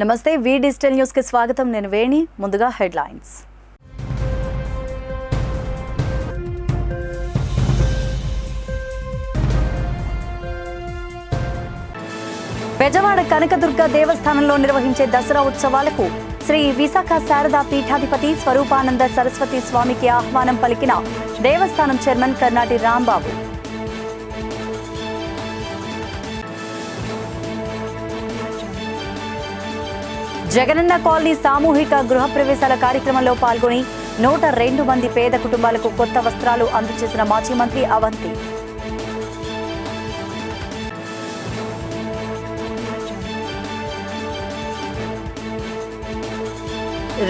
నమస్తే వి digital news కి స్వాగతం నేను వేణి ముందుగా హెడ్లైన్స్ బెజవాడ కనకదుర్గ దేవస్థానంలో నిర్వహించే దసరా ఉత్సవాలకు శ్రీ విశాఖ శారదా పీఠాధిపతి స్వరూపానంద సరస్వతి స్వామికి ఆహ్వానం పలికిన దేవస్థానం చైర్మన్ కర్నాటి రాంబాబు. జగనన్న కాలనీ సామూహిక గృహప్రవేశాల కార్యక్రమంలో పాల్గొని 102 మంది పేద కుటుంబాలకు కొత్త వస్త్రాలు అందజేసిన మాజీ మంత్రి అవంతి.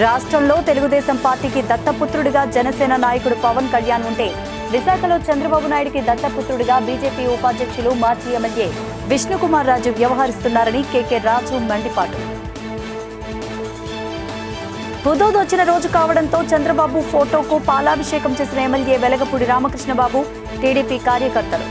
రాష్ట్రంలో తెలుగుదేశం పార్టీకి దత్తపుత్రుడిగా జనసేన నాయకుడు పవన్ కళ్యాణ్ ఉంటే విశాఖలో చంద్రబాబు నాయుడికి దత్తపుత్రుడిగా బీజేపీ ఉపాధ్యక్షులు మాజీ ఎమ్మెల్యే విష్ణుకుమార్ రాజు వ్యవహరిస్తున్నారని కేకే రాజు మండిపాటు. హుదూద్ వచ్చిన రోజు కావడంతో చంద్రబాబు ఫోటోకు పాలాభిషేకం చేసిన ఎమ్మెల్యే వెలగపూడి రామకృష్ణబాబు, టీడీపీ కార్యకర్తలు.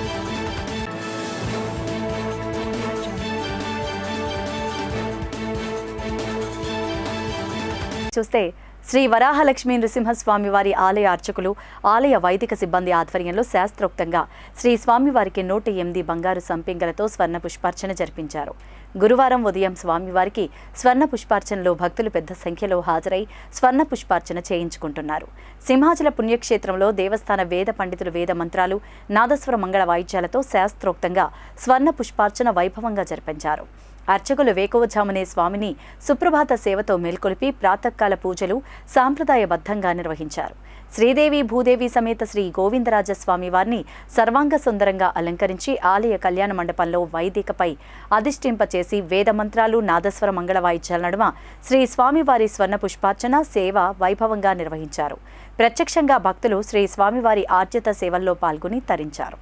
చూస్తే శ్రీ వరాహలక్ష్మీ నృసింహస్వామి వారి ఆలయ అర్చకులు, ఆలయ వైదిక సిబ్బంది ఆధ్వర్యంలో శాస్త్రోక్తంగా శ్రీ స్వామివారికి 108 బంగారు సంపింగలతో స్వర్ణ పుష్పార్చన జరిపించారు. గురువారం ఉదయం స్వామివారికి స్వర్ణ పుష్పార్చనలో భక్తులు పెద్ద సంఖ్యలో హాజరై స్వర్ణ పుష్పార్చన చేయించుకుంటున్నారు. సింహాచల పుణ్యక్షేత్రంలో దేవస్థాన వేద పండితులు వేద మంత్రాలు, నాదస్వర మంగళ వాయిద్యాలతో శాస్త్రోక్తంగా స్వర్ణ పుష్పార్చన వైభవంగా జరిపించారు. అర్చకులు వేకువజామునే స్వామిని సుప్రభాత సేవతో మేల్కొలిపి ప్రాతకాల పూజలు సాంప్రదాయబద్ధంగా నిర్వహించారు. శ్రీదేవి భూదేవి సమేత శ్రీ గోవిందరాజస్వామి వారిని సర్వాంగ సుందరంగా అలంకరించి ఆలయ కళ్యాణ మండపంలో వైదికపై అధిష్ఠింపచేసి వేదమంత్రాలు, నాదస్వర మంగళ వాయిద్యాల నడుమ శ్రీ స్వామివారి స్వర్ణ పుష్పార్చన సేవ వైభవంగా నిర్వహించారు. ప్రత్యక్షంగా భక్తులు శ్రీ స్వామివారి ఆర్జిత సేవల్లో పాల్గొని తరించారు.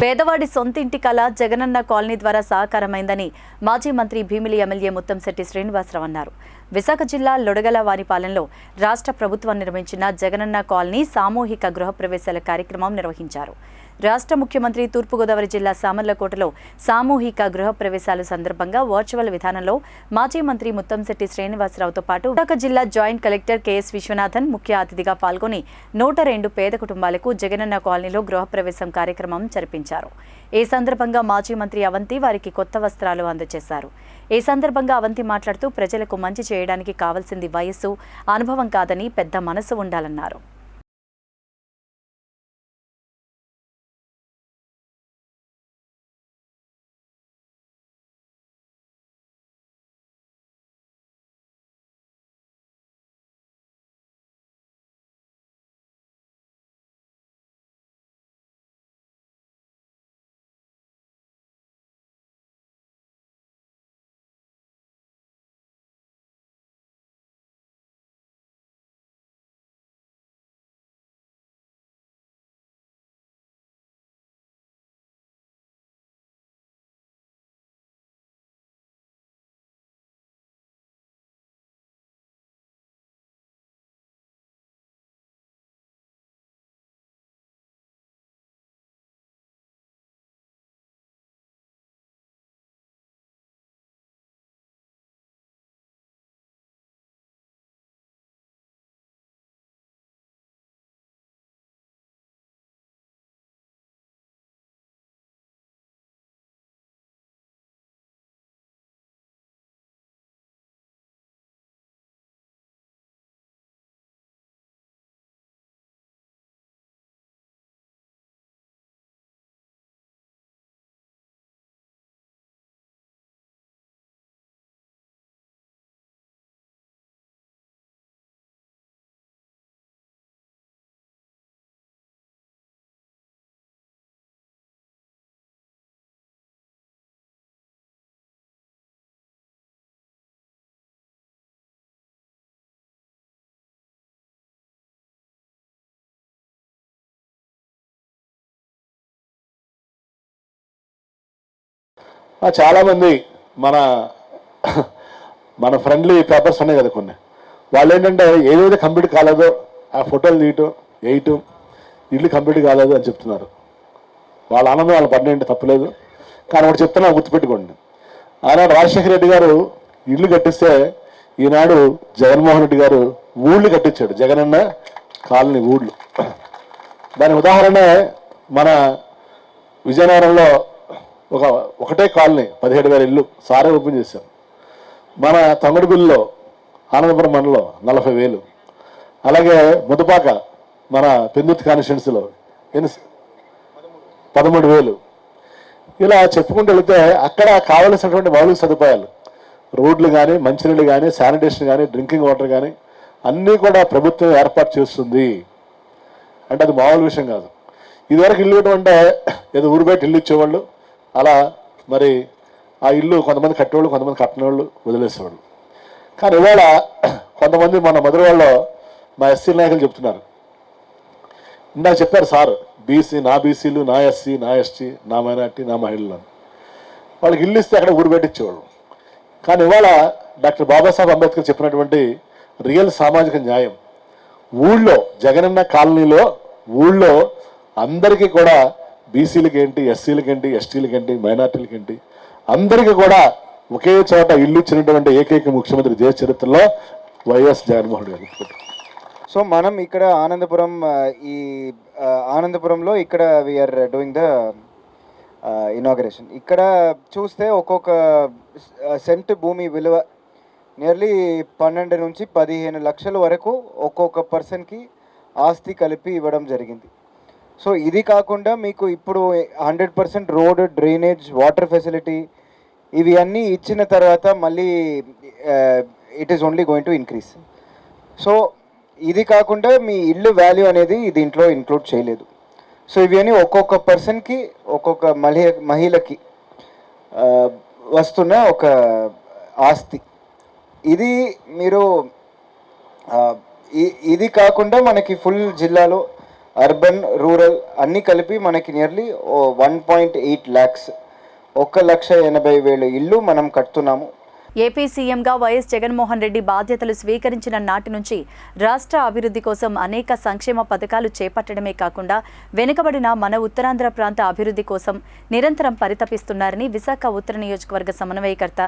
పేదవాడి సొంతింటి కళ జగనన్న కాలనీ ద్వారా సాకారమైందని మాజీ మంత్రి భీమిలి ఎమ్మెల్యే ముత్తంశెట్టి శ్రీనివాసరావు అన్నారు. విశాఖ జిల్లా లొడగల వానిపాలెంలో రాష్ట్ర ప్రభుత్వం నిర్మించిన జగనన్న కాలనీ సామూహిక గృహప్రవేశాల కార్యక్రమం నిర్వహించారు. రాష్ట్ర ముఖ్యమంత్రి తూర్పుగోదావరి జిల్లా సామర్లకోటలో సామూహిక గృహప్రవేశాల సందర్భంగా వర్చువల్ విధానంలో మాజీ మంత్రి ముత్తంశెట్టి శ్రీనివాసరావుతో పాటు విశాఖ జిల్లా జాయింట్ కలెక్టర్ కెఎస్ విశ్వనాథన్ ముఖ్య అతిథిగా పాల్గొని 102 పేద కుటుంబాలకు జగనన్న కాలనీలో గృహప్రవేశం కార్యక్రమం జరిపించారు. ఈ సందర్భంగా మాజీ మంత్రి అవంతి వారికి కొత్త వస్త్రాలు అందజేశారు. ఈ సందర్భంగా అవంతి మాట్లాడుతూ ప్రజలకు మంచి చేయడానికి కావాల్సింది వయస్సు, అనుభవం కాదని పెద్ద మనసు ఉండాలన్నారు. చాలామంది మన మన ఫ్రెండ్లీ పేపర్స్ ఉన్నాయి కదా కొన్ని, వాళ్ళు ఏంటంటే ఏదైతే కంప్లీట్ కాలేదో ఆ ఫోటోలు తీయటం వేయటం, ఇల్లు కంప్లీట్ కాలేదు అని చెప్తున్నారు. వాళ్ళ ఆనందం వాళ్ళ పడిన ఏంటి తప్పలేదు. కానీ ఒకటి చెప్తున్నా, గుర్తుపెట్టుకోండి, ఆనాడు రాజశేఖర రెడ్డి గారు ఇల్లు కట్టిస్తే ఈనాడు జగన్మోహన్ రెడ్డి గారు ఊళ్ళు కట్టించాడు, జగనన్న కాలనీ ఊళ్ళు. దాని ఉదాహరణ మన విజయనగరంలో ఒకటే కాలనీ 17,000 ఇల్లు సారే ఓపెన్ చేశారు. మన తమిడిగుల్లో ఆనందపురం మండలం 40,000. అలాగే ముదపాక మన పెందుర్తి కాన్స్టిట్యున్సీలో 13,000. ఇలా చెప్పుకుంటూ వెళితే అక్కడ కావలసినటువంటి మౌలిక సదుపాయాలు, రోడ్లు కానీ, మంచినీళ్ళు కానీ, శానిటేషన్ కానీ, డ్రింకింగ్ వాటర్ కానీ అన్నీ కూడా ప్రభుత్వం ఏర్పాటు చేస్తుంది. అంటే అది మామూలు విషయం కాదు. ఇదివరకు ఇల్లు ఇవ్వడం అంటే ఏదో ఊరు బయట ఇల్లు ఇచ్చేవాళ్ళు, అలా మరి ఆ ఇల్లు కొంతమంది కట్టేవాళ్ళు, కొంతమంది కట్టనేవాళ్ళు, వదిలేసేవాళ్ళు. కానీ ఇవాళ కొంతమంది మన మధురవాళ్ళలో మా ఎస్సీ నాయకులు చెప్తున్నారు, ఇందాక చెప్పారు సార్, నా బీసీలు, నా ఎస్సీ, నా ఎస్టీ, నా మైనార్టీ, నా మహిళలు, వాళ్ళకి ఇల్లు ఇస్తే అక్కడ ఊరు పెట్టించేవాళ్ళు. కానీ ఇవాళ డాక్టర్ బాబాసాహెబ్ అంబేద్కర్ చెప్పినటువంటి రియల్ సామాజిక న్యాయం, ఊళ్ళో జగనన్న కాలనీలో ఊళ్ళో అందరికీ కూడా, బీసీలకి ఏంటి, ఎస్సీలకి ఏంటి, ఎస్టీలకి ఏంటి, మైనార్టీలకి ఏంటి, అందరికీ కూడా ఒకే చోట ఇల్లు ఇచ్చినటువంటి ఏకైక ముఖ్యమంత్రి దేశ చరిత్రలో వైఎస్ జగన్మోహన్ రెడ్డి గారు. సో మనం ఇక్కడ ఈ ఆనందపురంలో ఇక్కడ వీఆర్ డూయింగ్ ద ఇనాగరేషన్. ఇక్కడ చూస్తే ఒక్కొక్క సెంట్ భూమి విలువ నియర్లీ 12 నుంచి 15 లక్షల వరకు ఒక్కొక్క పర్సన్కి ఆస్తి కలిపి ఇవ్వడం జరిగింది. సో ఇది కాకుండా మీకు ఇప్పుడు 100% రోడ్, డ్రైనేజ్, వాటర్ ఫెసిలిటీ ఇవి అన్నీ ఇచ్చిన తర్వాత మళ్ళీ it is only going to increase. So ఇది కాకుండా మీ ఇల్లు వాల్యూ అనేది దీంట్లో ఇంక్లూడ్ చేయలేదు. సో ఇవన్నీ ఒక్కొక్క పర్సన్కి, ఒక్కొక్క మహిళకి వస్తున్న ఒక ఆస్తి. ఇది మీరు ఇది కాకుండా మనకి ఫుల్ జిల్లాలో అర్బన్, రూరల్ అన్నీ కలిపి మనకి నియర్లీ 1.8 lakhs 1,80,000 ఇల్లు మనం కడుతున్నాము. ఏపీ సీఎంగా వైఎస్ జగన్మోహన్ రెడ్డి బాధ్యతలు స్వీకరించిన నాటి నుంచి రాష్ట్ర అభివృద్ధి కోసం అనేక సంక్షేమ పథకాలు చేపట్టడమే కాకుండా వెనుకబడిన మన ఉత్తరాంధ్ర ప్రాంత అభివృద్ధి కోసం నిరంతరం పరితపిస్తున్నారని విశాఖ ఉత్తర నియోజకవర్గ సమన్వయకర్త,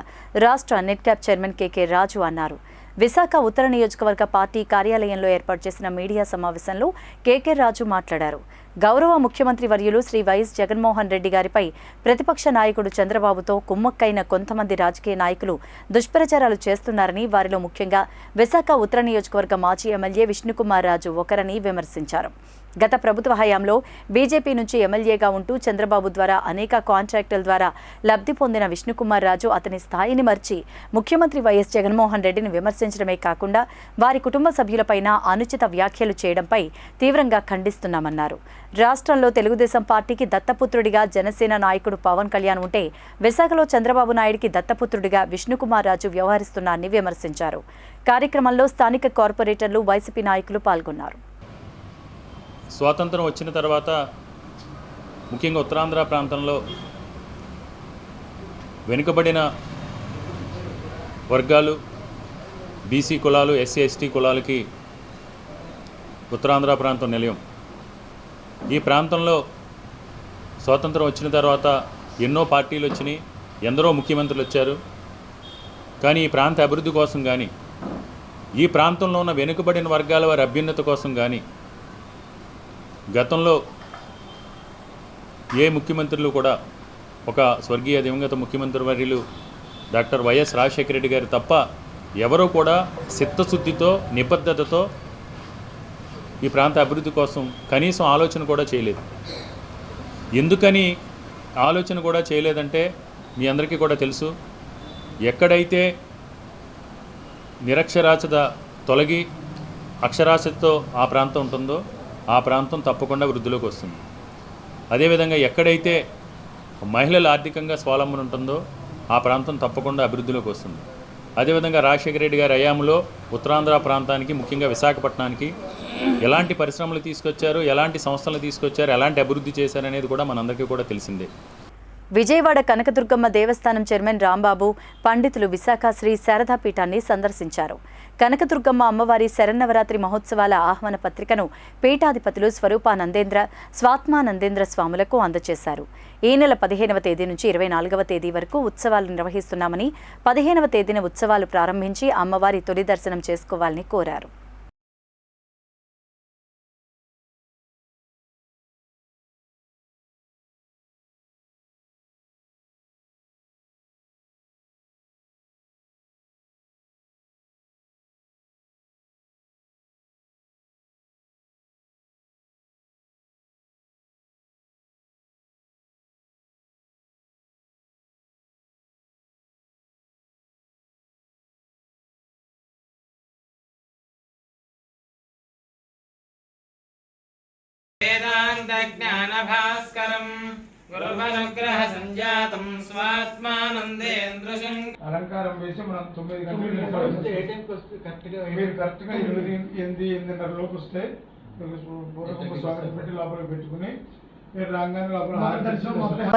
రాష్ట్ర నెట్క్యాప్ చైర్మన్ కేకే రాజు అన్నారు. విశాఖ ఉత్తర నియోజకవర్గ పార్టీ కార్యాలయంలో ఏర్పాటు చేసిన మీడియా సమావేశంలో కేకే రాజు మాట్లాడారు. గౌరవ ముఖ్యమంత్రి వర్యులు శ్రీ వైఎస్ జగన్మోహన్ రెడ్డి గారిపై ప్రతిపక్ష నాయకుడు చంద్రబాబుతో కుమ్మక్కైన కొంతమంది రాజకీయ నాయకులు దుష్ప్రచారాలు చేస్తున్నారని, వారిలో ముఖ్యంగా విశాఖ ఉత్తర నియోజకవర్గ మాజీ ఎమ్మెల్యే విష్ణుకుమార్ రాజు ఒకరని విమర్శించారు. గత ప్రభుత్వ హయాంలో బీజేపీ నుంచి ఎమ్మెల్యేగా ఉంటూ చంద్రబాబు ద్వారా అనేక కాంట్రాక్టుల ద్వారా లబ్ధి పొందిన విష్ణుకుమార్ రాజు అతని స్థాయిని మర్చి ముఖ్యమంత్రి వైఎస్ జగన్మోహన్ రెడ్డిని విమర్శించడమే కాకుండా వారి కుటుంబ సభ్యులపైన అనుచిత వ్యాఖ్యలు చేయడంపై తీవ్రంగా ఖండిస్తున్నామన్నారు. రాష్ట్రంలో తెలుగుదేశం పార్టీకి దత్తపుత్రుడిగా జనసేన నాయకుడు పవన్ కళ్యాణ్ ఉంటే విశాఖలో చంద్రబాబు నాయుడికి దత్తపుత్రుడిగా విష్ణుకుమార్ రాజు వ్యవహరిస్తున్నారని విమర్శించారు. కార్యక్రమంలో స్థానిక కార్పొరేటర్లు, వైసీపీ నాయకులు పాల్గొన్నారు. స్వాతంత్రం వచ్చిన తర్వాత ముఖ్యంగా ఉత్తరాంధ్ర ప్రాంతంలో వెనుకబడిన వర్గాలు, బీసీ కులాలు, ఎస్సీ ఎస్టీ కులాలకి ఉత్తరాంధ్ర ప్రాంతం నిలయం. ఈ ప్రాంతంలో స్వాతంత్రం వచ్చిన తర్వాత ఎన్నో పార్టీలు వచ్చినాయి, ఎందరో ముఖ్యమంత్రులు వచ్చారు. కానీ ఈ ప్రాంత అభివృద్ధి కోసం కానీ, ఈ ప్రాంతంలో ఉన్న వెనుకబడిన వర్గాల వారి అభ్యున్నత కోసం కానీ గతంలో ఏ ముఖ్యమంత్రులు కూడా, ఒక స్వర్గీయ దివంగత ముఖ్యమంత్రి వర్యులు డాక్టర్ వైఎస్ రాజశేఖర రెడ్డి గారు తప్ప ఎవరూ కూడా చిత్తశుద్ధితో, నిబద్ధతతో ఈ ప్రాంత అభివృద్ధి కోసం కనీసం ఆలోచన కూడా చేయలేదు. ఎందుకని ఆలోచన కూడా చేయలేదంటే మీ అందరికీ కూడా తెలుసు. ఎక్కడైతే నిరక్షరాస్యత తొలగి అక్షరాస్యతతో ఆ ప్రాంతం ఉంటుందో ఆ ప్రాంతం తప్పకుండా వృద్ధిలోకి వస్తుంది. అదేవిధంగా ఎక్కడైతే మహిళలు ఆర్థికంగా స్వావలంబన ఉంటుందో ఆ ప్రాంతం తప్పకుండా అభివృద్ధిలోకి వస్తుంది. అదేవిధంగా రాజశేఖర రెడ్డి గారి హయాంలో ఉత్తరాంధ్ర ప్రాంతానికి, ముఖ్యంగా విశాఖపట్నానికి ఎలాంటి పరిశ్రమలు తీసుకొచ్చారు, ఎలాంటి సంస్థలు తీసుకొచ్చారు, ఎలాంటి అభివృద్ధి చేశారనేది కూడా మనందరికీ కూడా తెలిసిందే. విజయవాడ కనకదుర్గమ్మ దేవస్థానం చైర్మన్ రాంబాబు పండితులు విశాఖ శ్రీ శారదా పీఠాన్ని సందర్శించారు. కనకదుర్గమ్మ అమ్మవారి శరన్నవరాత్రి మహోత్సవాల ఆహ్వాన పత్రికను పీఠాధిపతులు స్వరూపానందేంద్ర, స్వాత్మానందేంద్ర స్వాములకు అందజేశారు. ఈ నెల 15వ తేదీ నుంచి 24వ తేదీ వరకు ఉత్సవాలు నిర్వహిస్తున్నామని, 15వ తేదీన ఉత్సవాలు ప్రారంభించి అమ్మవారి తొలి దర్శనం చేసుకోవాలని కోరారు. वेदान्तज्ञानभास्करं गुरुवनुग्रहसञ्जातं स्वात्मानन्देन्द्रशं అలంకారం వేసి మనం 9 గంటలు మీరు కరెక్ట్గా 8:30 లోపు వస్తే పూర్వకంగా స్వాగతం పెట్టి లోపలికి పెట్టుకుని మీరు రాగానే లోపల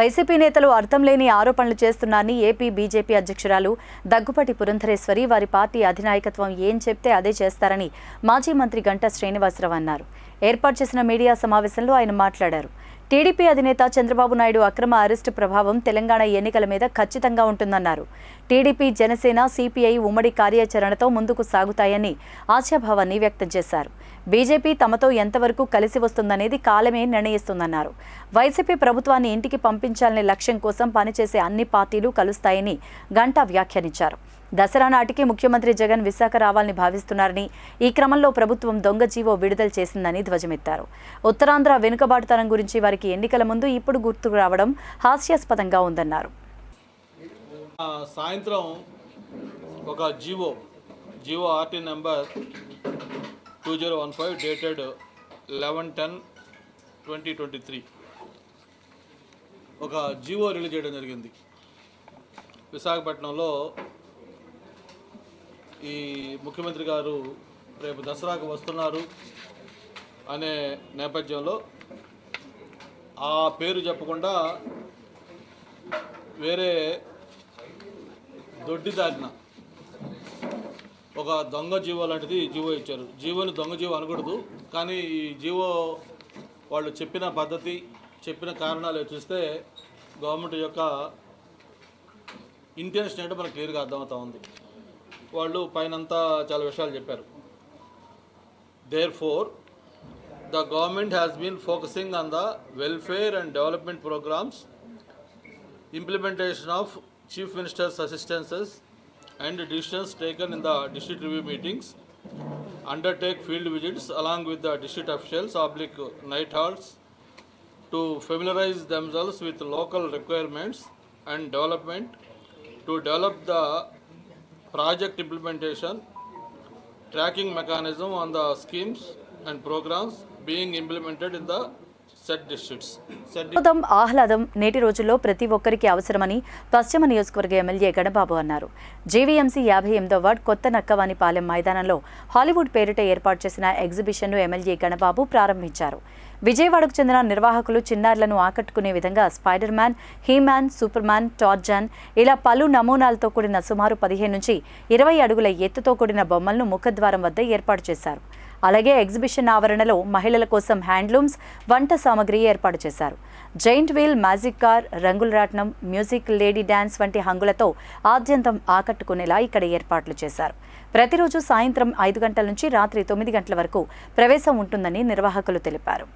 వైసీపీ నేతలు అర్థం లేని ఆరోపణలు చేస్తున్నారని ఏపీ బీజేపీ అధ్యక్షురాలు దగ్గుపాటి పురంధరేశ్వరి వారి పార్టీ అధినాయకత్వం ఏం చెప్తే అదే చేస్తారని మాజీ మంత్రి గంటా శ్రీనివాసరావు అన్నారు. ఏర్పాటు చేసిన మీడియా సమావేశంలో ఆయన మాట్లాడారు. టీడీపీ అధినేత చంద్రబాబు నాయుడు అక్రమ అరెస్టు ప్రభావం తెలంగాణ ఎన్నికల మీద ఖచ్చితంగా ఉంటుందన్నారు. టీడీపీ, జనసేన, సిపిఐ ఉమ్మడి కార్యాచరణతో ముందుకు సాగుతాయని ఆశాభావాన్ని వ్యక్తం చేశారు. బీజేపీ తమతో ఎంతవరకు కలిసి వస్తుందనేది కాలమే నిర్ణయిస్తుందన్నారు. వైసీపీ ప్రభుత్వాన్ని ఇంటికి పంపించాలనే లక్ష్యం కోసం పనిచేసే అన్ని పార్టీలు కలుస్తాయని గంటా వ్యాఖ్యానించారు. దసరా నాటికి ముఖ్యమంత్రి జగన్ విశాఖ రావాలని భావిస్తున్నారని, ఈ క్రమంలో ప్రభుత్వం దొంగ జీవో విడుదల చేసిందని ధ్వజమెత్తారు. ఉత్తరాంధ్ర వెనుకబాటుతనం గురించి వారికి ఎన్నికల ముందు ఇప్పుడు గుర్తుకు రావడం హాస్యాస్పదంగా ఉందన్నారు. సాయంత్రం ఒక జీవో ఆర్టీ నెంబర్ 2015 డేటెడ్ 11/10/2023 ఒక జీవో రిలీజ్ చేయడం జరిగింది. విశాఖపట్నంలో ఈ ముఖ్యమంత్రి గారు రేపు దసరాకు వస్తున్నారు అనే నేపథ్యంలో ఆ పేరు చెప్పకుండా వేరే దొడ్డిదారిన ఒక దొంగ జీవో లాంటిది జీవో ఇచ్చారు. జీవోని దొంగ జీవో అనకూడదు, కానీ ఈ జీవో వాళ్ళు చెప్పిన పద్ధతి, చెప్పిన కారణాలు చూస్తే గవర్నమెంట్ యొక్క ఇంటెన్షన్ ఏంటో మనకు క్లియర్గా అర్థమవుతా ఉంది. వాళ్ళు పైనంతా చాలా విషయాలు చెప్పారు. Therefore, the government has been focusing on the welfare and development programs, implementation of Chief Minister's assistances and decisions taken in the district review meetings, undertake field visits along with the district officials / night halts to familiarize themselves with local requirements and development, to develop the project implementation, tracking mechanism on the schemes and programs being implemented in the said districts. ఆహ్లాదం నేటి రోజుల్లో ప్రతి ఒక్కరికి అవసరమని పశ్చిమ నియోజకవర్గ MLA Ganababu అన్నారు. GVMC 58వ ward కొత్త నక్కవానిపాలెం మైదానంలో హాలీవుడ్ పేరిట ఏర్పాటు చేసిన ఎగ్జిబిషన్ను ఎమ్మెల్యే గణబాబు ప్రారంభించారు. విజయవాడకు చెందిన నిర్వాహకులు చిన్నారులను ఆకట్టుకునే విధంగా spider man, He-Man, super man, Tarzan ఇలా పలు నమూనాలతో కూడిన సుమారు 15 నుంచి 20 అడుగుల ఎత్తుతో కూడిన బొమ్మలను ముఖద్వారం వద్ద ఏర్పాటు చేశారు. అలాగే ఎగ్జిబిషన్ ఆవరణలో మహిళల కోసం హ్యాండ్లూమ్స్, వంట సామగ్రి ఏర్పాటు చేశారు. జైంట్ వీల్, మ్యాజిక్ కార్, రంగుల రాట్నం, మ్యూజిక్, లేడీ డ్యాన్స్ వంటి హంగులతో ఆద్యంతం ఆకట్టుకునేలా ఇక్కడ ఏర్పాట్లు చేశారు. ప్రతిరోజు సాయంత్రం 5 గంటల నుంచి రాత్రి 9 గంటల వరకు ప్రవేశం ఉంటుందని నిర్వాహకులు తెలిపారు.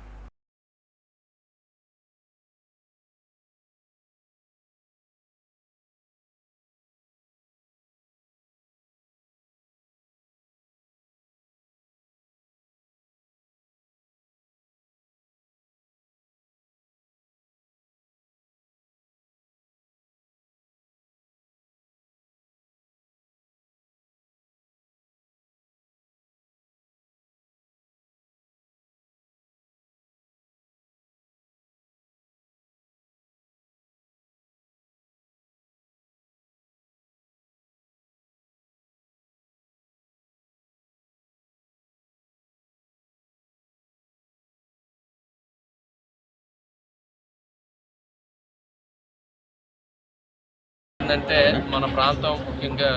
ఏంటంటే మన ప్రాంతం ముఖ్యంగా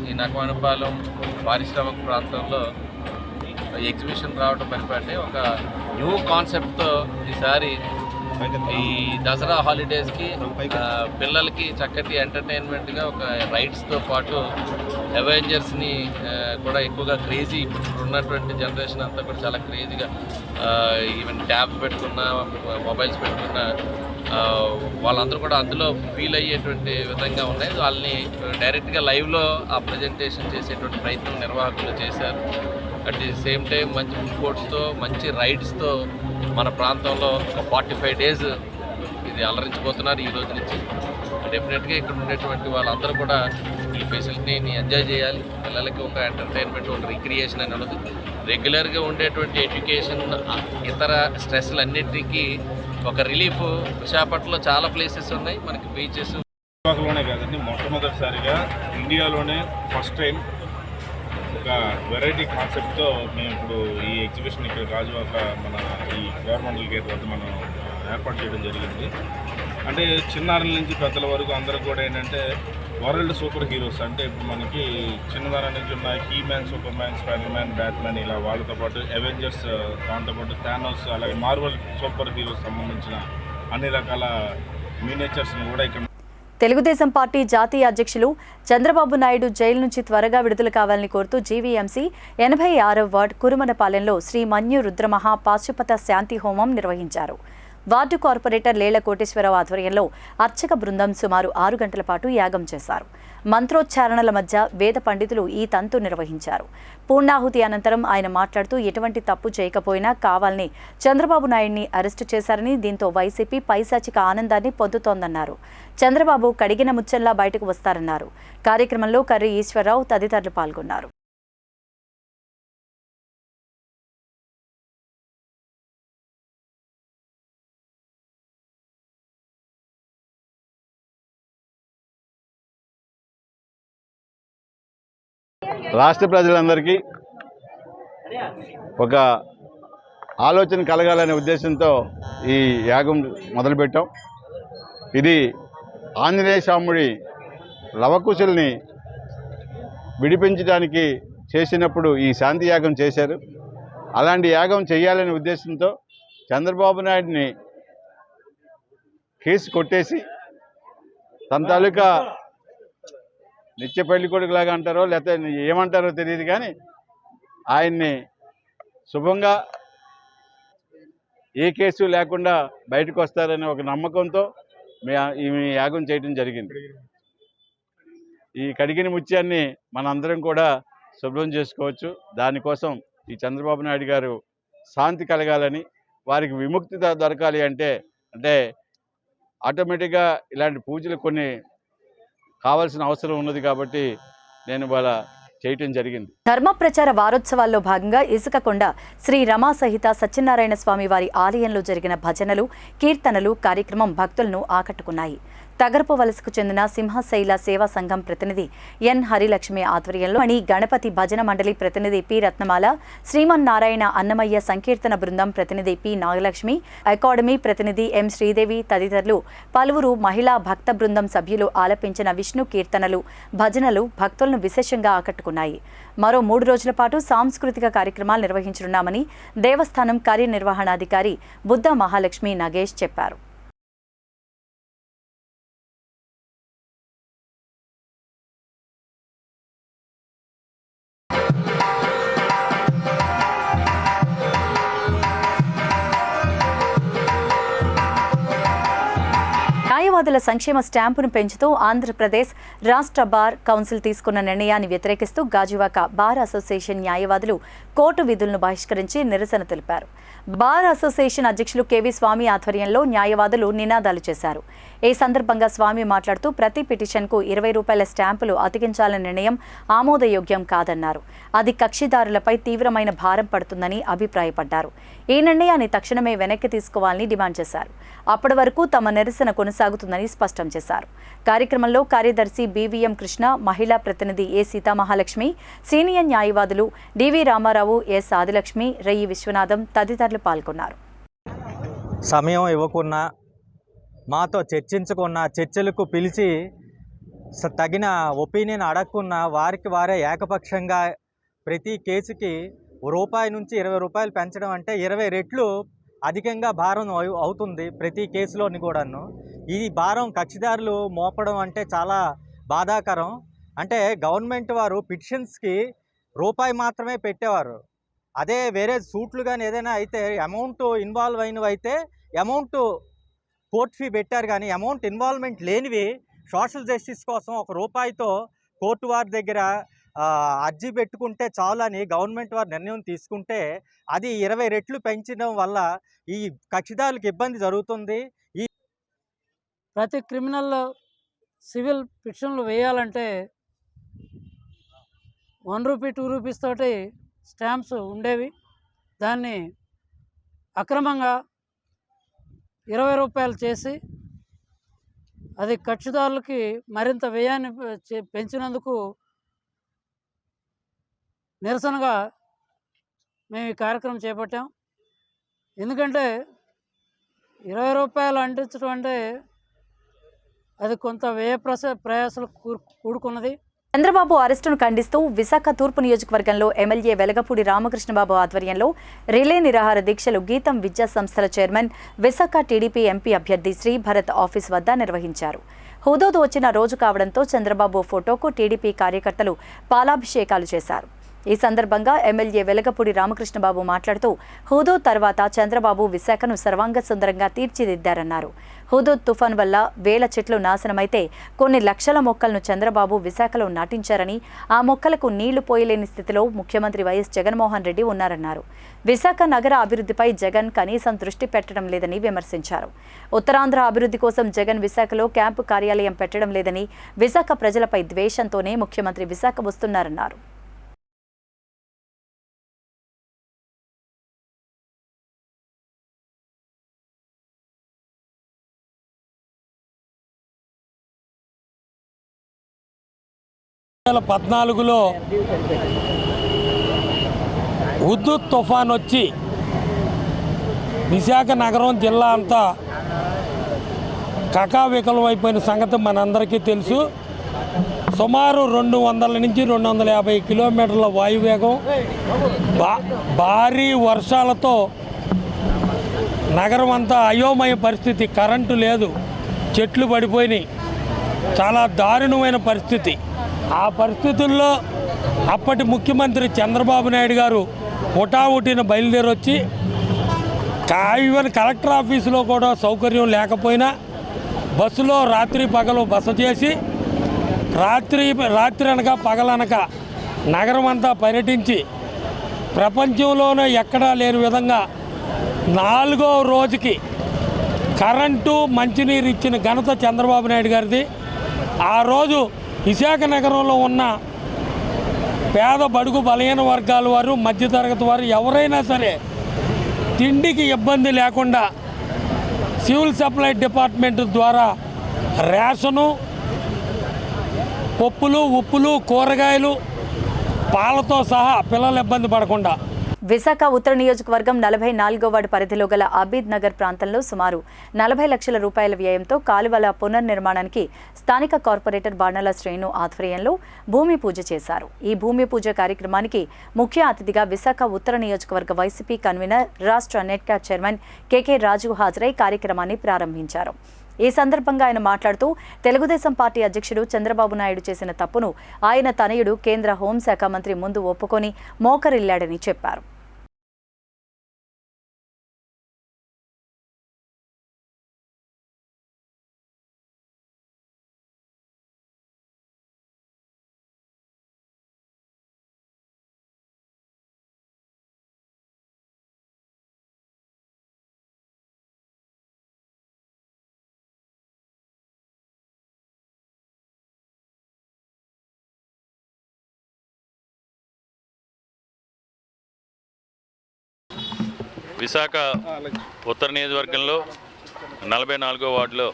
ఈ నకవానిపాలెం పారిశ్రామిక ప్రాంతంలో ఎగ్జిబిషన్ రావడం పరిపాటి ఒక న్యూ కాన్సెప్ట్తో ఈసారి ఈ దసరా హాలిడేస్కి పిల్లలకి చక్కటి ఎంటర్టైన్మెంట్గా ఒక రైడ్స్తో పాటు అవెంజర్స్ని కూడా ఎక్కువగా క్రేజీ ఇప్పుడు ఉన్నటువంటి జనరేషన్ అంతా కూడా చాలా క్రేజీగా ఈవెన్ ట్యాబ్స్ పెట్టుకున్న మొబైల్స్ పెట్టుకున్న వాళ్ళందరూ కూడా అందులో ఫీల్ అయ్యేటువంటి విధంగా ఉన్నాయి. వాళ్ళని డైరెక్ట్గా లైవ్లో ఆ ప్రజెంటేషన్ చేసేటువంటి ప్రయత్నం నిర్వాహకులు చేశారు. అట్ ది సేమ్ టైం మంచి ఫుడ్ కోర్ట్స్తో మంచి రైడ్స్తో మన ప్రాంతంలో ఒక 45 days ఇది అలరించబోతున్నారు ఈ రోజు నుంచి. డెఫినెట్గా ఇక్కడ ఉండేటువంటి వాళ్ళందరూ కూడా ఈ ఫెసిలిటీని ఎంజాయ్ చేయాలి. పిల్లలకి ఒక ఎంటర్టైన్మెంట్, ఒక రిక్రియేషన్ అని ఉన్నది. రెగ్యులర్గా ఉండేటువంటి ఎడ్యుకేషన్, ఇతర స్ట్రెస్లు అన్నింటికీ ఒక రిలీఫ్ విశాఖపట్నంలో చాలా ప్లేసెస్ ఉన్నాయి. మనకి బీచెస్ విశాఖలోనే కాదండి, మొట్టమొదటిసారిగా ఇండియాలోనే ఫస్ట్ టైం ఒక వెరైటీ కాన్సెప్ట్తో మేము ఇప్పుడు ఈ ఎగ్జిబిషన్ ఇక్కడ గాజువాక మన ఈ గవర్నమెంటల్ గేట్ వద్ద మనం ఏర్పాటు చేయడం జరిగింది. అంటే చిన్నారుల నుంచి పెద్దల వరకు అందరూ కూడా ఏంటంటే వరల్డ్ సూపర్ హీరోస్, అంటే ఇప్పుడు మనకి చిన్నదాని నుంచి ఉన్న he man, super man, spider man, Batman, ఇలా వాళ్ళతో పాటు అవెంజర్స్, దాంతోపాటు థానోస్, అలాగే మార్వల్ సూపర్ హీరోస్ సంబంధించిన అన్ని రకాల మినియేచర్స్ని కూడా ఇక్కడ. తెలుగుదేశం పార్టీ జాతీయ అధ్యక్షులు చంద్రబాబు నాయుడు జైలు నుంచి త్వరగా విడుదల కావాలని కోరుతూ జీవీఎంసీ 86వ వార్డు కురుమనపాలెంలో శ్రీ మన్యు రుద్రమహా పాశుపత శాంతి హోమం నిర్వహించారు. వార్డు కార్పొరేటర్ లేళ్ల కోటేశ్వరరావు ఆధ్వర్యంలో అర్చక బృందం సుమారు 6 గంటల పాటు యాగం చేశారు. మంత్రోచ్చారణల మధ్య వేద పండితులు ఈ తంతు నిర్వహించారు. పూర్ణాహుతి అనంతరం ఆయన మాట్లాడుతూ ఎటువంటి తప్పు చేయకపోయినా కావాలని చంద్రబాబు నాయుడిని అరెస్టు చేశారని, దీంతో వైసీపీ పైశాచిక ఆనందాన్ని పొందుతోందన్నారు. చంద్రబాబు కడిగిన ముచ్చల్లా బయటకు వస్తారన్నారు. కార్యక్రమంలో కర్రి ఈశ్వరరావు తదితరులు పాల్గొన్నారు. రాష్ట్ర ప్రజలందరికీ ఒక ఆలోచన కలగాలనే ఉద్దేశంతో ఈ యాగం మొదలుపెట్టాం. ఇది ఆంజనేయ స్వాముడి లవకుశుల్ని విడిపించడానికి చేసినప్పుడు ఈ శాంతి యాగం చేశారు. అలాంటి యాగం చేయాలనే ఉద్దేశంతో చంద్రబాబు నాయుడిని కేసు కొట్టేసి తన తాలూకా నిత్య పెళ్లి కొడుకులాగా అంటారో లేకపోతే ఏమంటారో తెలియదు, కానీ ఆయన్ని శుభంగా ఏ కేసు లేకుండా బయటకు వస్తారనే ఒక నమ్మకంతో ఈ యాగం చేయడం జరిగింది. ఈ కడిగిన ముత్యాన్ని మనందరం కూడా శుభ్రం చేసుకోవచ్చు. దానికోసం ఈ చంద్రబాబు నాయుడు గారు శాంతి కలగాలని, వారికి విముక్తి దొరకాలి అంటే ఆటోమేటిక్గా ఇలాంటి పూజలు కొన్ని కావాల్సిన అవసరం ఉన్నది కాబట్టి నేను ఇవాళ చేయటం జరిగింది. ధర్మ ప్రచార వారోత్సవాల్లో భాగంగా ఇసుకకొండ శ్రీ రమా సహిత సత్యనారాయణ స్వామి వారి ఆలయంలో జరిగిన భజనలు, కీర్తనలు కార్యక్రమం భక్తులను ఆకట్టుకున్నాయి. తగరపు వలసకు చెందిన సింహశైల సేవా సంఘం ప్రతినిధి ఎన్ హరిలక్ష్మి ఆధ్వర్యంలో మణి గణపతి భజన మండలి ప్రతినిధి పి రత్నమాల, శ్రీమన్నారాయణ అన్నమయ్య సంకీర్తన బృందం ప్రతినిధి పి నాగలక్ష్మి, అకాడమీ ప్రతినిధి ఎం శ్రీదేవి తదితరులు పలువురు మహిళా భక్త బృందం సభ్యులు ఆలపించిన విష్ణు కీర్తనలు, భజనలు భక్తులను విశేషంగా ఆకట్టుకున్నాయి. మరో 3 రోజుల పాటు సాంస్కృతిక కార్యక్రమాలు నిర్వహించనున్నామని దేవస్థానం కార్యనిర్వహణాధికారి బుద్ధ మహాలక్ష్మి నగేష్ చెప్పారు. న్యాయవాదుల సంక్షేమ స్టాంపును పెంచుతూ ఆంధ్రప్రదేశ్ రాష్ట్ర బార్ కౌన్సిల్ తీసుకున్న నిర్ణయాన్ని వ్యతిరేకిస్తూ గాజువాక బార్ అసోసియేషన్ న్యాయవాదులు కోర్టు విధులను బహిష్కరించి నిరసన తెలిపారు. బార్ అసోసియేషన్ అధ్యక్షులు కెవి స్వామి ఆధ్వర్యంలో న్యాయవాదులు నినాదాలు చేశారు. ఈ సందర్భంగా స్వామి మాట్లాడుతూ ప్రతి పిటిషన్కు 20 రూపాయల స్టాంపులు అతికించాలనే నిర్ణయం ఆమోదయోగ్యం కాదన్నారు. అది కక్షిదారులపై తీవ్రమైన భారం పడుతుందని అభిప్రాయపడ్డారు. ఈ నిర్ణయాన్ని తక్షణమే వెనక్కి తీసుకోవాలని డిమాండ్ చేశారు. అప్పటి వరకు తమ నిరసన కొనసాగుతుందని స్పష్టం చేశారు. కార్యక్రమంలో కార్యదర్శి బివిఎం కృష్ణ, మహిళా ప్రతినిధి ఏ సీతామహాలక్ష్మి, సీనియర్ న్యాయవాదులు డివి రామారావు, ఎస్ ఆదిలక్ష్మి, రయ్యి విశ్వనాథం తదితరులు పాల్గొన్నారు. సమయం ఇవ్వకున్నా, మాతో చర్చించకున్నా, చర్చలకు పిలిచి తగిన ఒపీనియన్ అడగకున్నా వారికి వారే ఏకపక్షంగా ప్రతి కేసుకి రూపాయి నుంచి 20 రూపాయలు పెంచడం అంటే 20 రెట్లు అధికంగా భారం అవుతుంది ప్రతి కేసులోని కూడాను. ఈ భారం కక్షిదారులు మోపడం అంటే చాలా బాధాకరం. అంటే గవర్నమెంట్ వారు పిటిషన్స్కి రూపాయి మాత్రమే పెట్టేవారు. అదే వేరే సూట్లు కానీ ఏదైనా అయితే అమౌంట్ ఇన్వాల్వ్ అయినవి అయితే అమౌంట్ కోర్ట్ ఫీ పెట్టారు, కానీ అమౌంట్ ఇన్వాల్వ్మెంట్ లేనివి సోషల్ జస్టిస్ కోసం 1 రూపాయితో కోర్టు వారి దగ్గర అర్జీ పెట్టుకుంటే చాలు అని గవర్నమెంట్ వారు నిర్ణయం తీసుకుంటే అది 20 రెట్లు పెంచడం వల్ల ఈ కక్షిదారులకు ఇబ్బంది జరుగుతుంది. ఈ ప్రతి క్రిమినల్ సివిల్ పిటిషన్లు వేయాలంటే 1 రూపీ 2 రూపీస్ తోటి స్టాంప్స్ ఉండేవి. దాన్ని అక్రమంగా 20 రూపాయలు చేసి అది కక్షిదారులకి మరింత వ్యయాన్ని పెంచినందుకు నిరసనగా మేము ఈ కార్యక్రమం చేపట్టాం. ఎందుకంటే 20 రూపాయలు అంటించడం అంటే అది కొంత వ్యయ ప్రయాసాలు కూడుకున్నది. చంద్రబాబు అరెస్టును ఖండిస్తూ విశాఖ తూర్పు నియోజకవర్గంలో ఎమ్మెల్యే వెలగపూడి రామకృష్ణబాబు ఆధ్వర్యంలో రిలే నిరాహార దీక్షలు గీతం విద్యా సంస్థల చైర్మన్, విశాఖ టీడీపీ ఎంపీ అభ్యర్థి శ్రీ భరత్ ఆఫీస్ వద్ద నిర్వహించారు. హుదూద్ వచ్చిన రోజు కావడంతో చంద్రబాబు ఫోటోకు టీడీపీ కార్యకర్తలు పాలాభిషేకాలు చేశారు. ఈ సందర్భంగా ఎమ్మెల్యే వెలగపూడి రామకృష్ణబాబు మాట్లాడుతూ హుదూద్ తర్వాత చంద్రబాబు విశాఖను సర్వాంగ సుందరంగా తీర్చిదిద్దారన్నారు. హుదూద్ తుఫాన్ వల్ల వేల చెట్లు నాశనమైతే కొన్ని లక్షల మొక్కలను చంద్రబాబు విశాఖలో నాటించారని, ఆ మొక్కలకు నీళ్లు పోయలేని స్థితిలో ముఖ్యమంత్రి వైఎస్ జగన్మోహన్ రెడ్డి ఉన్నారన్నారు. విశాఖ నగర అభివృద్ధిపై జగన్ కనీసం దృష్టి పెట్టడం లేదని విమర్శించారు. ఉత్తరాంధ్ర అభివృద్ధి కోసం జగన్ విశాఖలో క్యాంపు కార్యాలయం పెట్టడం లేదని, విశాఖ ప్రజలపై ద్వేషంతోనే ముఖ్యమంత్రి విశాఖ వస్తున్నారన్నారు. పద్నాలుగులో హుదూద్ తుఫాన్ వచ్చి విశాఖ నగరం జిల్లా అంతా కకావికలం అయిపోయిన సంగతి మనందరికీ తెలుసు. సుమారు 200 నుంచి 250 కిలోమీటర్ల వాయువేగం, భారీ వర్షాలతో నగరం అంతా అయోమయ పరిస్థితి. కరెంటు లేదు, చెట్లు పడిపోయినాయి, చాలా దారుణమైన పరిస్థితి. ఆ పరిస్థితుల్లో అప్పటి ముఖ్యమంత్రి చంద్రబాబు నాయుడు గారు హుటాహుటిన బయలుదేరి వచ్చి ఈవెన్ కలెక్టర్ ఆఫీసులో కూడా సౌకర్యం లేకపోయినా బస్సులో రాత్రి పగలు బస చేసి రాత్రి అనక పగలనక నగరం అంతా పర్యటించి ప్రపంచంలోనే ఎక్కడా లేని విధంగా 4వ రోజుకి కరెంటు మంచినీరు ఇచ్చిన ఘనత చంద్రబాబు నాయుడు గారిది. ఆ రోజు విశాఖ నగరంలో ఉన్న పేద బడుగు బలహీన వర్గాల వారు, మధ్యతరగతి వారు ఎవరైనా సరే తిండికి ఇబ్బంది లేకుండా సివిల్ సప్లై డిపార్ట్మెంట్ ద్వారా రేషను, పప్పులు, ఉప్పులు, కూరగాయలు, పాలతో సహా పిల్లలు ఇబ్బంది పడకుండా. విశాఖ ఉత్తర నియోజకవర్గం 44వ వార్డు పరిధిలో గల అబీద్ నగర్ ప్రాంతంలో సుమారు 40 లక్షల రూపాయల వ్యయంతో కాలువల పునర్నిర్మాణానికి స్థానిక కార్పొరేటర్ బాణాల శ్రేణు ఆధ్వర్యంలో భూమి పూజ చేశారు. ఈ భూమి పూజ కార్యక్రమానికి ముఖ్య అతిథిగా విశాఖ ఉత్తర నియోజకవర్గ వైసీపీ కన్వీనర్, రాష్ట్ర నెట్క్యాప్ చైర్మన్ కెకే రాజు హాజరై కార్యక్రమాన్ని ప్రారంభించారు. ఈ సందర్భంగా ఆయన మాట్లాడుతూ తెలుగుదేశం పార్టీ అధ్యక్షుడు చంద్రబాబు నాయుడు చేసిన తప్పును ఆయన తనయుడు కేంద్ర హోంశాఖ మంత్రి ముందు ఒప్పుకొని మోకరిల్లాడని చెప్పారు. విశాఖ ఉత్తర నియోజకవర్గంలో 44వ వార్డులో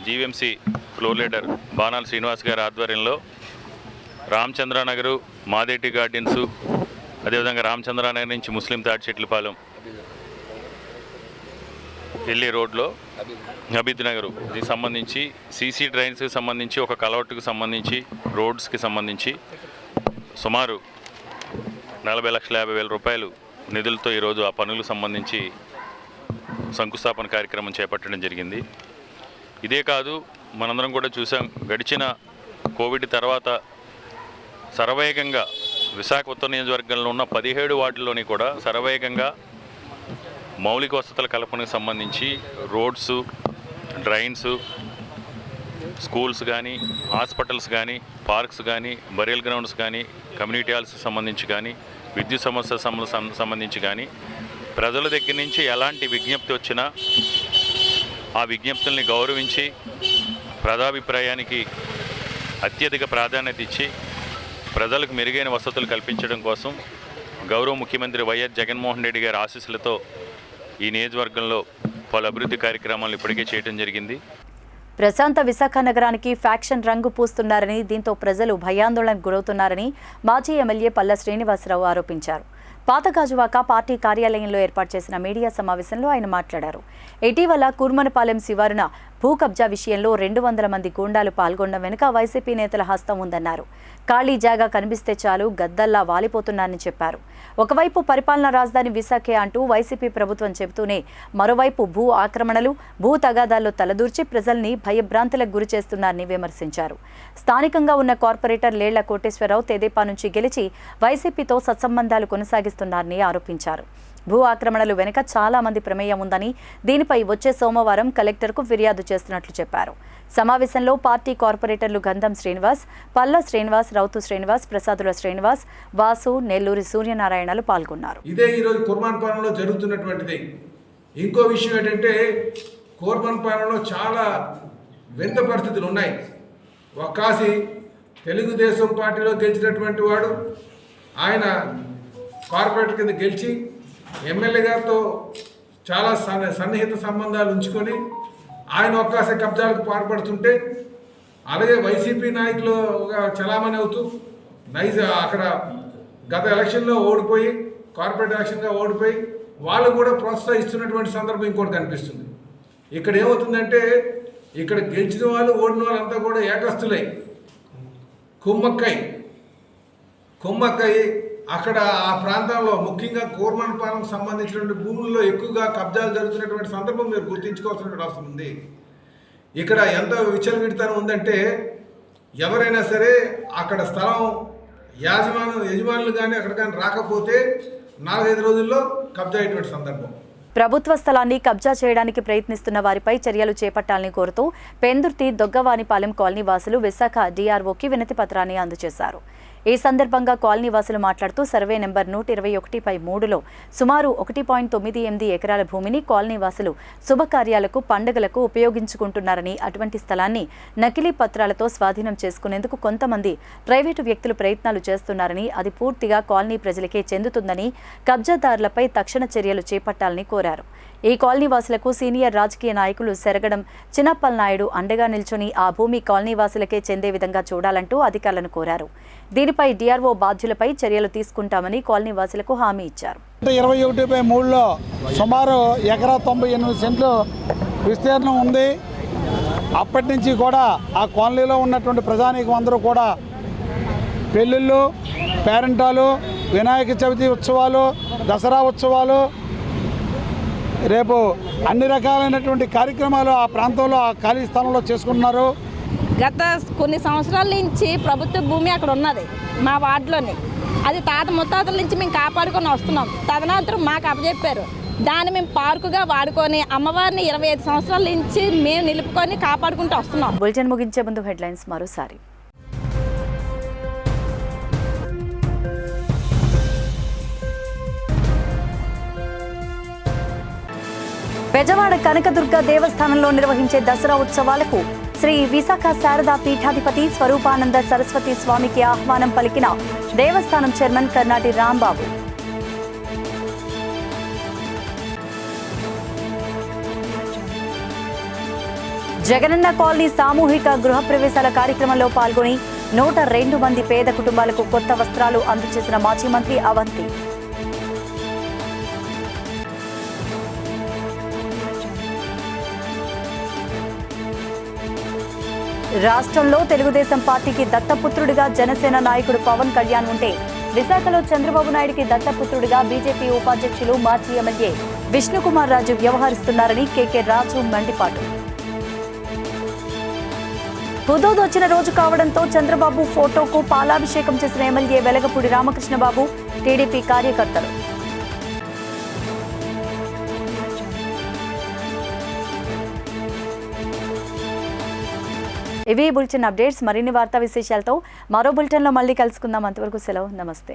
జీవీఎంసీ ఫ్లోర్ లీడర్ బాణాల శ్రీనివాస్ గారి ఆధ్వర్యంలో రామచంద్రనగరు, మాదేటి గార్డెన్సు, అదేవిధంగా రామచంద్రనగర్ నుంచి ముస్లిం తాడిచెట్లపాలెం వెళ్ళే రోడ్లో అబిద్ నగర్ దీనికి సంబంధించి సీసీ డ్రైన్స్కి సంబంధించి ఒక కలవట్టుకు సంబంధించి రోడ్స్కి సంబంధించి సుమారు 40,50,000 రూపాయలు నిధులతో ఈరోజు ఆ పనులకు సంబంధించి శంకుస్థాపన కార్యక్రమం చేపట్టడం జరిగింది. ఇదే కాదు, మనందరం కూడా చూసాం, గడిచిన కోవిడ్ తర్వాత శరవేగంగా విశాఖ ఉత్తర నియోజకవర్గంలో ఉన్న 17 వార్డుల్లోని కూడా శరవేగంగా మౌలిక వసతుల కల్పనకు సంబంధించి రోడ్స్, డ్రైన్స్, స్కూల్స్ కానీ, హాస్పిటల్స్ కానీ, పార్క్స్ కానీ, బరియల్ గ్రౌండ్స్ కానీ, కమ్యూనిటీ హాల్స్కి సంబంధించి కానీ, విద్యుత్ సమస్య సంబంధించి కానీ ప్రజల దగ్గర నుంచి ఎలాంటి విజ్ఞప్తి వచ్చినా ఆ విజ్ఞప్తుల్ని గౌరవించి ప్రజాభిప్రాయానికి అత్యధిక ప్రాధాన్యత ఇచ్చి ప్రజలకు మెరుగైన వసతులు కల్పించడం కోసం గౌరవ ముఖ్యమంత్రి వైఎస్ జగన్మోహన్ రెడ్డి గారి ఆశీస్సులతో ఈ నియోజకవర్గంలో పలు అభివృద్ధి కార్యక్రమాలు ఇప్పటికే చేయడం జరిగింది. ప్రశాంత విశాఖ నగరానికి ఫ్యాక్షన్ రంగు పూస్తున్నారని, దీంతో ప్రజలు భయాందోళనకు గురవుతున్నారని మాజీ ఎమ్మెల్యే పల్లా శ్రీనివాసరావు ఆరోపించారు. పాతగాజువాక పార్టీ కార్యాలయంలో ఏర్పాటు చేసిన మీడియా సమావేశంలో ఆయన మాట్లాడారు. ఇటీవల కూర్మనపాలెం శివారున భూ కబ్జా విషయంలో 200 మంది గూండాలు పాల్గొనడం వెనుక వైసీపీ నేతల హస్తం ఉందన్నారు. ఖాళీ జాగా కనిపిస్తే చాలు గద్దల్లా వాలిపోతున్నారని చెప్పారు. ఒకవైపు పరిపాలనా రాజధాని విశాఖే అంటూ వైసీపీ ప్రభుత్వం చెబుతూనే మరోవైపు భూ ఆక్రమణలు, భూ తగాదాల్లో తలదూర్చి ప్రజల్ని భయభ్రాంతులకు గురి చేస్తున్నారని విమర్శించారు. స్థానికంగా ఉన్న కార్పొరేటర్ లేళ్ల కోటేశ్వరరావు తెదేపా నుంచి గెలిచి వైసీపీతో సత్సంబంధాలు కొనసాగిస్తున్నారని ఆరోపించారు. భూ ఆక్రమణలు వెనుక చాలా మంది ప్రమేయం ఉందని, దీనిపై వచ్చే సోమవారం కలెక్టర్కు ఫిర్యాదు చేస్తున్నట్లు చెప్పారు. సమావేశంలో పార్టీ కార్పొరేటర్లు గంధం శ్రీనివాస్, పల్ల శ్రీనివాస్, రౌతు శ్రీనివాస్, ప్రసాదుల శ్రీనివాస్, వాసు, నెల్లూరి సూర్యనారాయణలు పాల్గొన్నారు. ఇదే ఈరోజు కూర్మనపాలెంలో జరుగుతున్నటువంటిది. ఇంకో విషయం ఏంటంటే కూర్మనపాలెంలో చాలా వింత పరిస్థితులు ఉన్నాయి. ఒక్కాసి తెలుగుదేశం పార్టీలో గెలిచినటువంటి వాడు, ఆయన కార్పొరేటర్ కింద గెలిచి ఎమ్మెల్యే గారితో చాలా సన్నిహిత సంబంధాలు ఉంచుకొని ఆయన ఒక్కసారి కబ్జాలకు పాల్పడుతుంటే, అలాగే వైసీపీ నాయకులుగా చలామణి అవుతూ అక్కడ గత ఎలక్షన్లో ఓడిపోయి, కార్పొరేట్ ఎలక్షన్గా ఓడిపోయి వాళ్ళు కూడా ప్రోత్సహిస్తున్నటువంటి సందర్భం ఇంకోటి కనిపిస్తుంది. ఇక్కడ ఏమవుతుందంటే, ఇక్కడ గెలిచిన వాళ్ళు ఓడిన వాళ్ళంతా కూడా ఏకస్తులై కుమ్మక్కై అక్కడ ఆ ప్రాంతంలో ముఖ్యంగా కూర్మనపాలెం సంబంధించినటువంటి భూముల్లో ఎక్కువగా కబ్జాలు జరుగుతున్నటువంటి సందర్భం మీరు గుర్తించుకోవాల్సినటువంటి అవసరం ఉంది. ఇక్కడ ఎంత విచ్చలవిడితనం ఉందంటే, ఎవరైనా సరే అక్కడ స్థలం యజమానులు కానీ అక్కడ కానీ రాకపోతే 4-5 రోజుల్లో కబ్జా అయ్యేటువంటి సందర్భం. ప్రభుత్వ స్థలాన్ని కబ్జా చేయడానికి ప్రయత్నిస్తున్న వారిపై చర్యలు చేపట్టాలని కోరుతూ పెందుర్తి దొగ్గవానిపాలెం కాలనీ వాసులు విశాఖ DROకి వినతి పత్రాన్ని అందజేశారు. ఈ సందర్భంగా కాలనీ వాసులు మాట్లాడుతూ సర్వే నెంబర్ 121/3లో సుమారు 1.98 ఎకరాల భూమిని కాలనీ వాసులు శుభకార్యాలకు, పండుగలకు ఉపయోగించుకుంటున్నారని, అటువంటి స్థలాన్ని నకిలీ పత్రాలతో స్వాధీనం చేసుకునేందుకు కొంతమంది ప్రైవేటు వ్యక్తులు ప్రయత్నాలు చేస్తున్నారని, అది పూర్తిగా కాలనీ ప్రజలకే చెందుతుందని, కబ్జాదారులపై తక్షణ చర్యలు చేపట్టాలని కోరారు. ఈ కాలనీ వాసులకు సీనియర్ రాజకీయ నాయకులు సెరగడం చిన్నప్పల్ నాయుడు అండగా నిల్చొని ఆ భూమి కాలనీ వాసులకే చెందే విధంగా చూడాలంటూ అధికారులను కోరారు. దీనిపై DRO బాధ్యులపై చర్యలు తీసుకుంటామని కాలనీ వాసులకు హామీ ఇచ్చారు. 21/3లో సుమారు 1.98 సెంట్లు విస్తీర్ణం ఉంది. అప్పటి నుంచి కూడా ఆ కాలనీలో ఉన్నటువంటి ప్రజానీకం అందరూ కూడా పెళ్ళిళ్ళు, పేరెంటాలు, వినాయక చవితి ఉత్సవాలు, దసరా ఉత్సవాలు, రేపు అన్ని రకాలైనటువంటి కార్యక్రమాలు ఆ ప్రాంతంలో ఆ ఖాళీ స్థలంలో చేసుకుంటున్నారు. గత కొన్ని సంవత్సరాల నుంచి ప్రభుత్వ భూమి అక్కడ ఉన్నది మా వార్డులోని. అది తాత ముత్తాతల నుంచి మేము కాపాడుకొని వస్తున్నాం. తదనంతరం మాకు అప్పచెప్పారు. దాన్ని మేము పార్కుగా వాడుకొని అమ్మవారిని 25 సంవత్సరాల నుంచి మేము నిలుపుకొని కాపాడుకుంటూ వస్తున్నాం. బులెటిన్ ముగించే ముందు హెడ్లైన్స్ మరోసారి. బెజవాడ కనకదుర్గ దేవస్థానంలో నిర్వహించే దసరా ఉత్సవాలకు శ్రీ విశాఖ శారదా పీఠాధిపతి స్వరూపానంద సరస్వతి స్వామికి ఆహ్వానం పలికిన దేవస్థానం చైర్మన్ కర్నాటి రాంబాబు. జగనన్న కాలనీ సామూహిక గృహప్రవేశాల కార్యక్రమంలో పాల్గొని 102 మంది పేద కుటుంబాలకు కొత్త వస్త్రాలు అందజేసిన మాజీ మంత్రి అవంతి. రాష్ట్రంలో తెలుగుదేశం పార్టీకి దత్తపుత్రుడిగా జనసేన నాయకుడు పవన్ కళ్యాణ్ ఉంటే విశాఖలో చంద్రబాబు నాయుడికి దత్తపుత్రుడిగా బీజేపీ ఉపాధ్యక్షులు మాజీ ఎమ్మెల్యే విష్ణుకుమార్ రాజు వ్యవహరిస్తున్నారని కేకే రాజు మండిపాటు. హుదూద్ వచ్చిన రోజు కావడంతో చంద్రబాబు ఫోటోకు పాలాభిషేకం చేసిన ఎమ్మెల్యే వెలగపూడి రామకృష్ణబాబు, టీడీపీ కార్యకర్తలు. ఇవి బులెటిన్ అప్డేట్స్. మరిన్ని వార్తా విశేషాలతో మరో బులెటిన్లో మళ్ళీ కలుసుకుందాం. అంతవరకు సెలవు. నమస్తే.